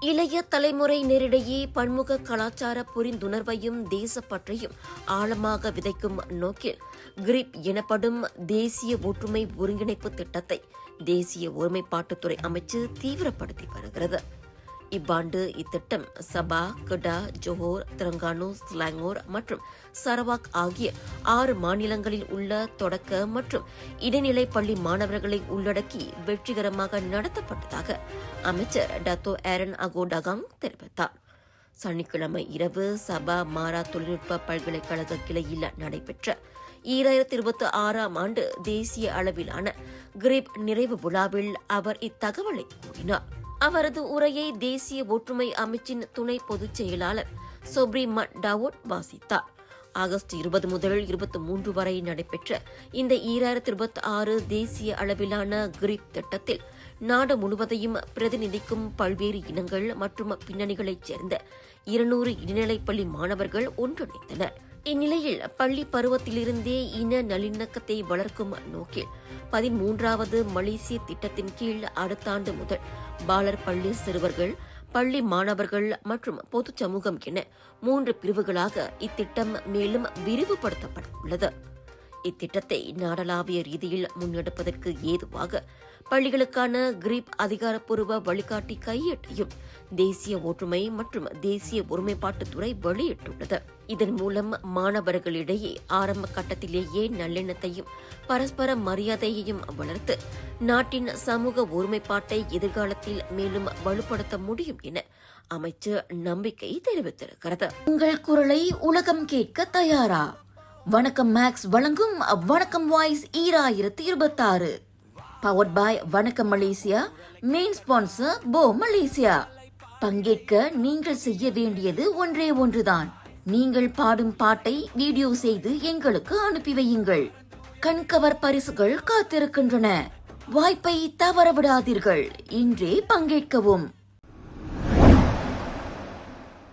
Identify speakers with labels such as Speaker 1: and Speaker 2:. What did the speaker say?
Speaker 1: இளைய தலைமுறையினரிடையே பன்முக கலாச்சார புரிந்துணர்வையும் தேசப்பற்றையும் ஆழமாக விதைக்கும் நோக்கில் கிரிப் எனப்படும் தேசிய ஒற்றுமை ஒருங்கிணைப்பு திட்டத்தை தேசிய ஒருமைப்பாட்டுத்துறை அமைச்சு தீவிரப்படுத்தி வருகிறது. இவ்வாண்டு இத்திட்டம் சபா, கடா, ஜோஹர், திரங்கானு, ஸ்லாங்கோர் மற்றும் சரவாக் ஆகிய 6 மாநிலங்களில் உள்ள தொடக்க மற்றும் இடைநிலை பள்ளி மாணவர்களை உள்ளடக்கி வெற்றிகரமாக நடத்தப்பட்டதாக அமைச்சர் டத்தோ ஏரன் அகோடகாங் தெரிவித்தார். சனிக்கிழமை இரவு சபா மாரா தொழில்நுட்ப பல்கலைக்கழக கிளையில் நடைபெற்ற 2026ஆம் ஆண்டு தேசிய அளவிலான கிரிப் நிறைவு விழாவில் அவர் இத்தகவலை கூறினார். அவரது உரையை தேசிய ஒற்றுமை அமைச்சின் துணை பொதுச் செயலாளர் சொப்ரி டாவூட் வாசித்தார். ஆகஸ்ட் 20 முதல் 23 வரை நடைபெற்ற இந்த 2026 தேசிய அளவிலான கிரிப் திட்டத்தில் நாடு முழுவதையும் பிரதிநிதிக்கும் பல்வேறு இனங்கள் மற்றும் பின்னணிகளைச் சேர்ந்த 200 இடைநிலைப்பள்ளி மாணவர்கள் ஒன்றிணைந்தனர். இந்நிலையில் பள்ளி பருவத்திலிருந்தே இன நல்லிணக்கத்தை வளர்க்கும் நோக்கில் 13வது மலேசிய திட்டத்தின் கீழ் அடுத்த ஆண்டு முதல் பாலர் பள்ளி சிறுவர்கள், பள்ளி மாணவர்கள் மற்றும் பொது சமூகம் என 3 பிரிவுகளாக இத்திட்டம் மேலும் விரிவுபடுத்தப்பட உள்ளது. இத்திட்டத்தை நாடளாவிய ரீதியில் முன்னெடுப்பதற்கு ஏதுவாக பள்ளிகளுக்கான கிரிப் அதிகாரப்பூர்வ வழிகாட்டி கையேட்டையும் தேசிய ஒற்றுமை மற்றும் தேசிய ஒருமைப்பாட்டுத்துறை வெளியிட்டுள்ளது. இதன் மூலம் மாணவர்களிடையே ஆரம்ப கட்டத்திலேயே நல்லெண்ணத்தையும் பரஸ்பர மரியாதையையும் வளர்த்து நாட்டின் சமூக ஒருமைப்பாட்டை எதிர்காலத்தில் மேலும் வலுப்படுத்த முடியும் என அமைச்சு நம்பிக்கை தெரிவித்திருக்கிறது. உங்கள் குரலை உலகம் கேட்க தயாரா? வணக்கம் மேக்ஸ் வழங்கும் வணக்கம் வாய்ஸ் 2026 பவர்ட் பை வணக்கம் மலேசியா. மெயின் ஸ்பான்சர் போ மலேசியா. பங்கேற்க நீங்கள் செய்ய வேண்டியது ஒன்றே ஒன்றுதான். நீங்கள் பாடும் பாட்டை வீடியோ செய்து எங்களுக்கு அனுப்பி வையுங்கள். கண்கவர் பரிசுகள் காத்திருக்கின்றன. வாய்ப்பை தவறவிடாதீர்கள். இன்றே பங்கேற்கவும்.